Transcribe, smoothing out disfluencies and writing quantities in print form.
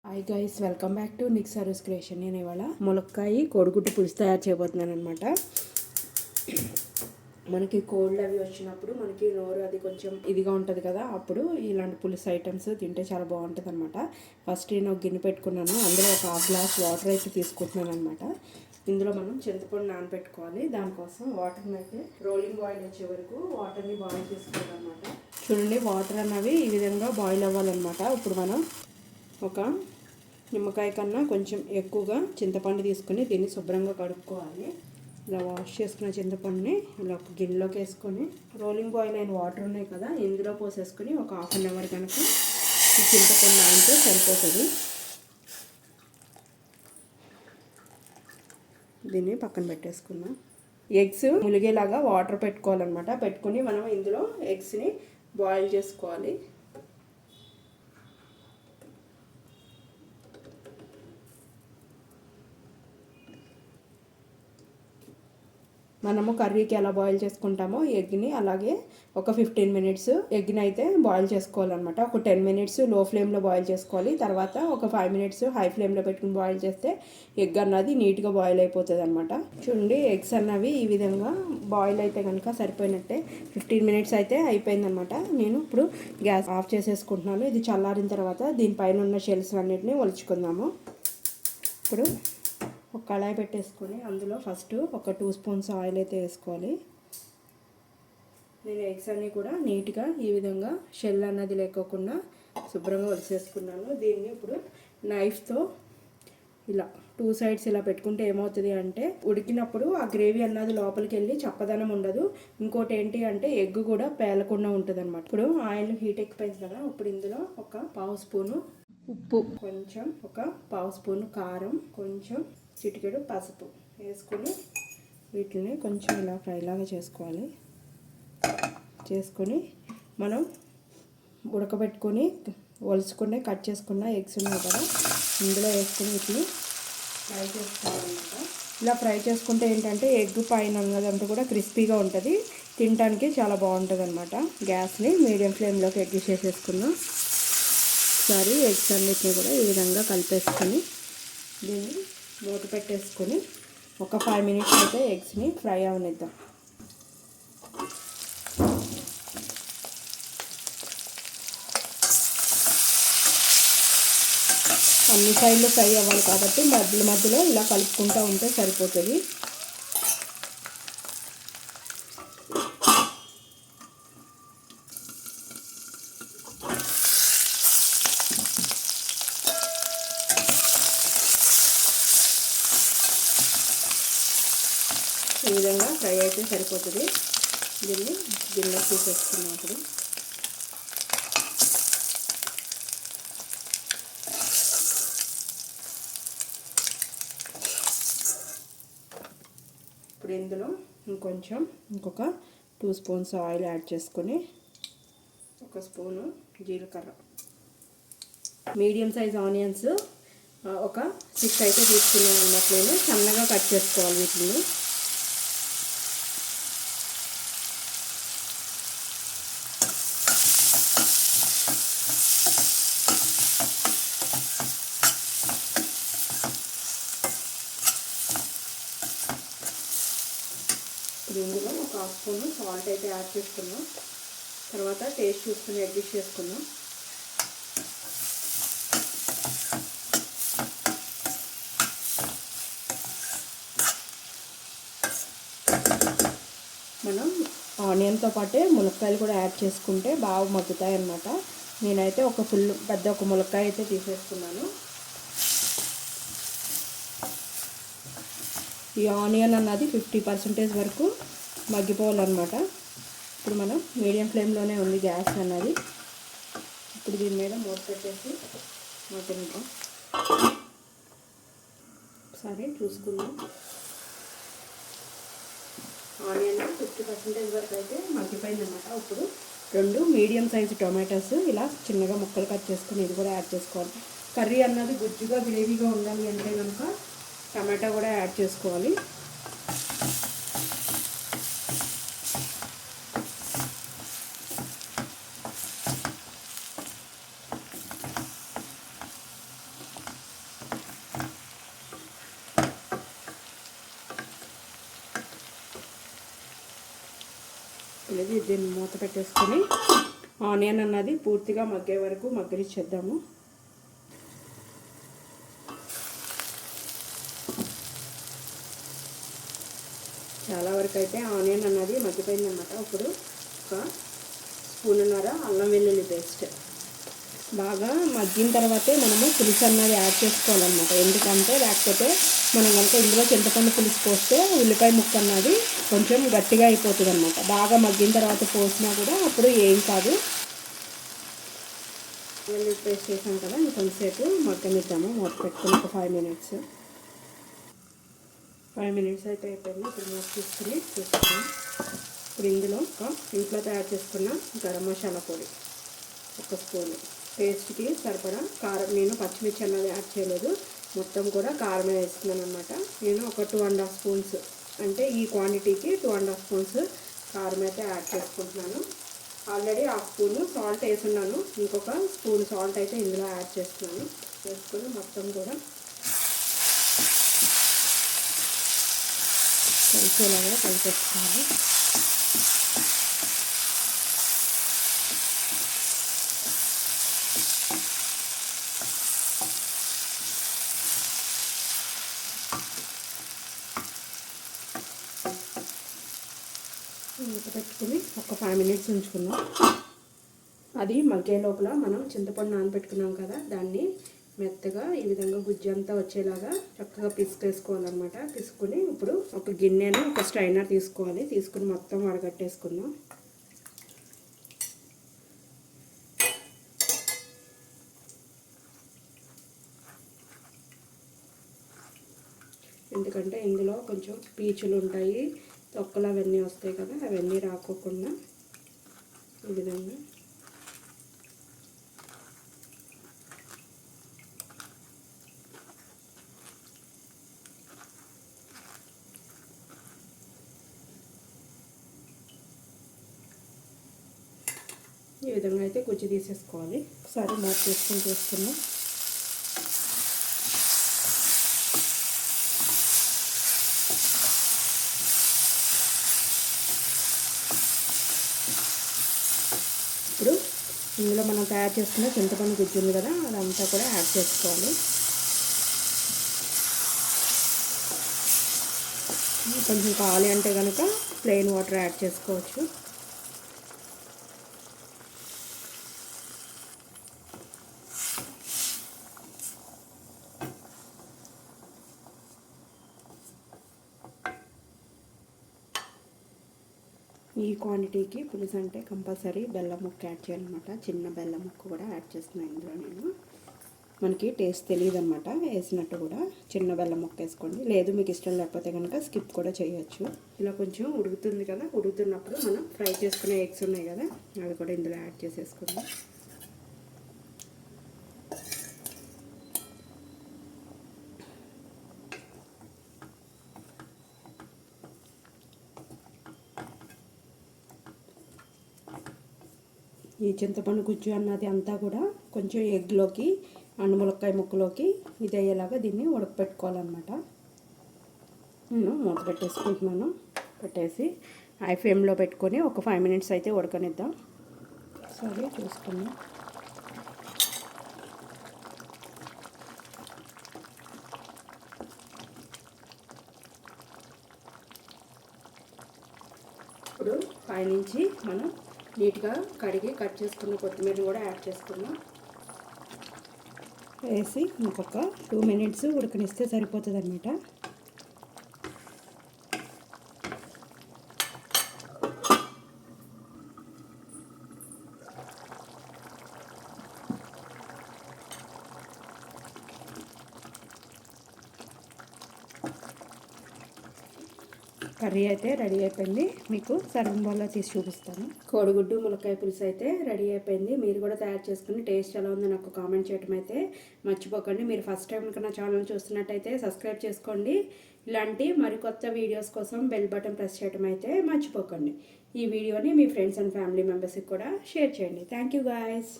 Hi guys, welcome back to Nick service creation. నేను ఇవాళ ములక్కాయ కోడిగుడ్డు పులుసు తయారు చేయబోతున్నాను అనమాట. మనకి కోల్డ్ అవి వచ్చినప్పుడు మనకి నోరు అది కొంచెం ఇదిగా ఉంటుంది కదా, అప్పుడు ఇలాంటి పులుసు ఐటమ్స్ తింటే చాలా బాగుంటుంది అనమాట. ఫస్ట్ నేను ఒక గిన్నె పెట్టుకున్నాను, అందులో ఒక హాఫ్ గ్లాస్ వాటర్ అయితే తీసుకుంటున్నాను అనమాట. ఇందులో మనం చింతపండు నానబెట్టుకోవాలి. దానికోసం వాటర్ని అయితే రోలింగ్ బాయిల్ వచ్చే వరకు వాటర్ని బాయిల్ చేసుకోవాలన్నమాట. చూడండి, వాటర్ అన్నవి ఈ విధంగా బాయిల్ అవ్వాలన్నమాట. ఇప్పుడు మనం ఒక నిమ్మకాయ కన్నా కొంచెం ఎక్కువగా చింతపండు తీసుకొని దీన్ని శుభ్రంగా కడుక్కోవాలి. ఇలా వాష్ చేసుకున్న చింతపండుని ఇలా ఒక గిన్నెలోకి వేసుకొని రోలింగ్ బాయిల్ అయిన వాటర్ ఉన్నాయి కదా, ఇందులో పోసేసుకొని ఒక హాఫ్ అన్ అవర్ కనుక ఈ చింతపండు నానితే సరిపోతుంది. దీన్ని పక్కన పెట్టేసుకున్నాం. ఎగ్స్ ములిగేలాగా వాటర్ పెట్టుకోవాలన్నమాట. పెట్టుకొని మనం ఇందులో ఎగ్స్ని బాయిల్ చేసుకోవాలి. మనము కర్రీకి ఎలా బాయిల్ చేసుకుంటామో ఎగ్ని అలాగే ఒక 15 మినిట్స్ ఎగ్ని అయితే బాయిల్ చేసుకోవాలన్నమాట. ఒక 10 మినిట్స్ లో ఫ్లేమ్లో బాయిల్ చేసుకోవాలి. తర్వాత ఒక 5 మినిట్స్ హై ఫ్లేమ్లో పెట్టుకుని బాయిల్ చేస్తే ఎగ్ అన్నది నీట్గా బాయిల్ అయిపోతుంది అనమాట. చూడండి, ఎగ్స్ అన్నవి ఈ విధంగా బాయిల్ అయితే కనుక సరిపోయినట్టే. 15 మినిట్స్ అయితే అయిపోయిందనమాట. నేను ఇప్పుడు గ్యాస్ ఆఫ్ చేసేసుకుంటున్నాను. ఇది చల్లారిన తర్వాత దీనిపైన ఉన్న షెల్స్ అన్నిటిని ఒలుచుకుందాము. ఇప్పుడు ఒక కళాయి పెట్టేసుకొని అందులో ఫస్ట్ ఒక 2 స్పూన్స్ ఆయిల్ అయితే వేసుకోవాలి. నేను ఎగ్స్ అన్నీ కూడా నీట్గా ఈ విధంగా షెల్ అన్నది లేకోకుండా శుభ్రంగా ఒలిసేసుకున్నాను. దీన్ని ఇప్పుడు నైఫ్తో ఇలా 2 సైడ్స్ ఇలా పెట్టుకుంటే ఏమవుతుంది అంటే ఉడికినప్పుడు ఆ గ్రేవీ అన్నది లోపలికి వెళ్ళి చప్పదనం ఉండదు. ఇంకోటి ఏంటి అంటే ఎగ్ కూడా పేలకుండా ఉంటుంది అనమాట. ఇప్పుడు ఆయిల్ హీట్ ఎక్కిపోయింది కదా, ఇప్పుడు ఇందులో ఒక 1/2 స్పూను ఉప్పు, కొంచెం ఒక 1/2 స్పూను కారం, కొంచెం చిటికెడు పసుపు వేసుకొని వీటిని కొంచెం ఇలా ఫ్రైలాగా చేసుకోవాలి. చేసుకొని మనం ఉడకబెట్టుకొని ఒలుచుకుని కట్ చేసుకున్న ఎగ్స్ ఉన్నాయి కదా, ఇందులో వేసుకొని వీటిని ఫ్రై చేసుకోవాలన్నమాట. ఇలా ఫ్రై చేసుకుంటే ఏంటంటే ఎగ్ పైన ఉన్నదంతా కూడా క్రిస్పీగా ఉంటుంది, తినడానికి చాలా బాగుంటుంది అనమాట. గ్యాస్ని మీడియం ఫ్లేమ్లోకి ఎగ్ చేసేసుకున్నాం. ఒకసారి ఎగ్స్ అన్నిటిని కూడా ఈ విధంగా కలిపేసుకొని దీన్ని మూత పెట్టేసుకొని ఒక 5 మినిట్స్ అయితే ఎగ్స్ని ఫ్రై అవనిద్దాం. అన్ని సైడ్లు ఫ్రై అవ్వాలి కాబట్టి మధ్యలో ఇలా కలుపుకుంటూ ఉంటే సరిపోతుంది. ఈ విధంగా ఫ్రై అయితే సరిపోతుంది. దీన్ని గిన్నెలో తీసేసుకున్నాం. ఇప్పుడు ఇందులో ఇంకొక 2 స్పూన్స్ ఆయిల్ యాడ్ చేసుకొని 1 స్పూను జీలకర్ర, మీడియం సైజ్ ఆనియన్స్ ఒక 6 అయితే తీసుకున్నాను అన్నమాట. నేను సన్నగా కట్ చేసుకోవాలి వీటిని. ఇందులో ఒక 1/2 స్పూన్ సాల్ట్ అయితే యాడ్ చేసుకున్నాం. తర్వాత టేస్ట్ చూసుకుని అడ్జస్ట్ చేసుకున్నాం. మనం ఆనియన్తో పాటే ములక్కాయలు కూడా యాడ్ చేసుకుంటే బాగా మగ్గుతాయి అన్నమాట. నేనైతే ఒక పెద్ద ములక్కాయ అయితే తీసేసుకున్నాను. ఈ ఆనియన్ అన్నది 50% వరకు మగ్గిపోవాలన్నమాట. ఇప్పుడు మనం మీడియం ఫ్లేమ్లోనే ఉంది గ్యాస్ అన్నది. ఇప్పుడు దీని మీద మూత పెట్టేసి మగ్గనిద్దాం. ఒకసారి చూసుకుందాం. ఆనియన్ 50% వరకు అయితే మగ్గిపోయిందన్నమాట. ఇప్పుడు 2 మీడియం సైజు టొమాటోస్ ఇలా చిన్నగా ముక్కలు కట్ చేసుకొని ఇది కూడా యాడ్ చేసుకోవాలి. కర్రీ అన్నది గుజ్జుగా గ్రేవీగా ఉండాలి అంటే కనుక టమాటా కూడా యాడ్ చేసుకోవాలి. అయిపోయింది. దీన్ని మూత పెట్టేసుకొని ఆనియన్ అన్నది పూర్తిగా మగ్గే వరకు మగ్గనిచ్చేద్దాము. చాలా వరకు అయితే ఆనియన్ అన్నది మగ్గిపోయిందన్నమాట. ఇప్పుడు ఒక స్పూన్నర అల్లం వెల్లుల్లి పేస్ట్ బాగా మగ్గిన తర్వాతే మనము పులుసు అన్నది యాడ్ చేసుకోవాలన్నమాట. ఎందుకంటే లేకపోతే మనం కనుక ఇందులో చింతపండు పులుసు పోస్తే ఉల్లిపాయ ముక్క అన్నది కొంచెం గట్టిగా అయిపోతుంది అన్నమాట. బాగా మగ్గిన తర్వాత పోసినా కూడా అప్పుడు ఏం కాదు. వెల్లుల్లి పేస్ట్ చేసాం కదా, ఇంకొంచెంసేపు మగ్గనిద్దాము. మూత పెట్టుకుని ఒక 5 minutes. 5 minutes అయితే అయిపోయింది. ఇప్పుడు మూత తీసుకుని చూసుకున్నాం. ఇప్పుడు ఇందులో ఇంట్లో తయారు చేసుకున్న గరం మసాలా పొడి 1 స్పూన్, టేస్ట్కి సరిపడా కారం. నేను పచ్చిమిర్చి అన్నది యాడ్ చేయలేదు, మొత్తం కూడా కారమే వేసుకున్నాను అనమాట. నేను ఒక 2.5 స్పూన్స్, అంటే ఈ క్వాంటిటీకి 2.5 స్పూన్స్ కారం అయితే యాడ్ చేసుకుంటున్నాను. ఆల్రెడీ 1/2 స్పూన్ సాల్ట్ వేసున్నాను, ఇంకొక స్పూన్ సాల్ట్ అయితే ఇందులో యాడ్ చేస్తున్నాను. వేసుకొని మొత్తం కూడా కలిసేలాగా కలిపేసుకోవాలి. మూత పెట్టుకుని ఒక 5 minutes ఉంచుకుందాం. అది మగ్గే లోపల మనం చింతపండు నానబెట్టుకున్నాం కదా, దాన్ని మెత్తగా ఈ విధంగా గుజ్జు అంతా వచ్చేలాగా చక్కగా పిసుకేసుకోవాలన్నమాట. పిసుకుని ఇప్పుడు ఒక గిన్నెను ఒక స్ట్రైనర్ తీసుకోవాలి. తీసుకుని మొత్తం వడగట్టేసుకుందాం. ఎందుకంటే ఇందులో కొంచెం పీచులు ఉంటాయి, తొక్కలు అవన్నీ వస్తాయి కదా, అవన్నీ రాకోకుండా ఈ విధంగా అయితే గుజ్జు తీసేసుకోవాలి. ఒకసారి మూత చేసుకొని చేసుకున్నాం. ఇప్పుడు ఇందులో మనం తయారు చేసుకున్న చింతపండు గుజ్జు ఉంది కదా, అదంతా కూడా యాడ్ చేసుకోవాలి. కొంచెం కావాలి అంటే కనుక ప్లెయిన్ వాటర్ యాడ్ చేసుకోవచ్చు. ఈ క్వాంటిటీకి పులుసు అంటే కంపల్సరీ బెల్లం ముక్క యాడ్ చేయాలన్నమాట. చిన్న బెల్లం ముక్క కూడా యాడ్ చేస్తున్నాను ఇందులో నేను. మనకి టేస్ట్ తెలియదు అనమాట వేసినట్టు కూడా. చిన్న బెల్లం ముక్క వేసుకోండి, లేదు మీకు ఇష్టం లేకపోతే కనుక స్కిప్ కూడా చేయొచ్చు. ఇలా కొంచెం ఉడుకుతుంది కదా, ఉడుకుతున్నప్పుడు మనం ఫ్రై చేసుకునే ఎగ్స్ ఉన్నాయి కదా, అవి కూడా ఇందులో యాడ్ చేసేసుకుందాం. ఈ చింతపండు గుజ్జు అన్నది అంతా కూడా కొంచెం ఎగ్లోకి అండ్ ములక్కాయ ముక్కలోకి ఇది అయ్యేలాగా దీన్ని ఉడకపెట్టుకోవాలన్నమాట. నేను మూత పెట్టేసుకుంటున్నాను. పెట్టేసి హై ఫ్లేమ్లో పెట్టుకొని ఒక 5 minutes అయితే ఉడకనిద్దాం. సరే చూసుకుందాం. ఇప్పుడు పైనుంచి మనం నీట్గా కడిగి కట్ చేసుకున్న కొత్తిమీరని కూడా యాడ్ చేసుకుందాం. వేసి ఇంకొక 2 minutes ఉడకనిస్తే సరిపోతుంది అన్నమాట. కర్రీ అయితే రెడీ అయిపోయింది. మీకు సర్వింగ్ బౌల్లో తీసి చూపిస్తాను. కోడిగుడ్డు ములక్కాయ పులుసు అయితే రెడీ అయిపోయింది. మీరు కూడా తయారు చేసుకుని టేస్ట్ ఎలా ఉందో నాకు కామెంట్ చేయడం అయితే మర్చిపోకండి. మీరు ఫస్ట్ టైం కన్నా ఛానల్ చూస్తున్నట్టయితే సబ్స్క్రైబ్ చేసుకోండి. ఇలాంటి మరికొత్త వీడియోస్ కోసం బెల్ బటన్ ప్రెస్ చేయడం అయితే మర్చిపోకండి. ఈ వీడియోని మీ ఫ్రెండ్స్ అండ్ ఫ్యామిలీ మెంబర్స్కి కూడా షేర్ చేయండి. Thank you guys.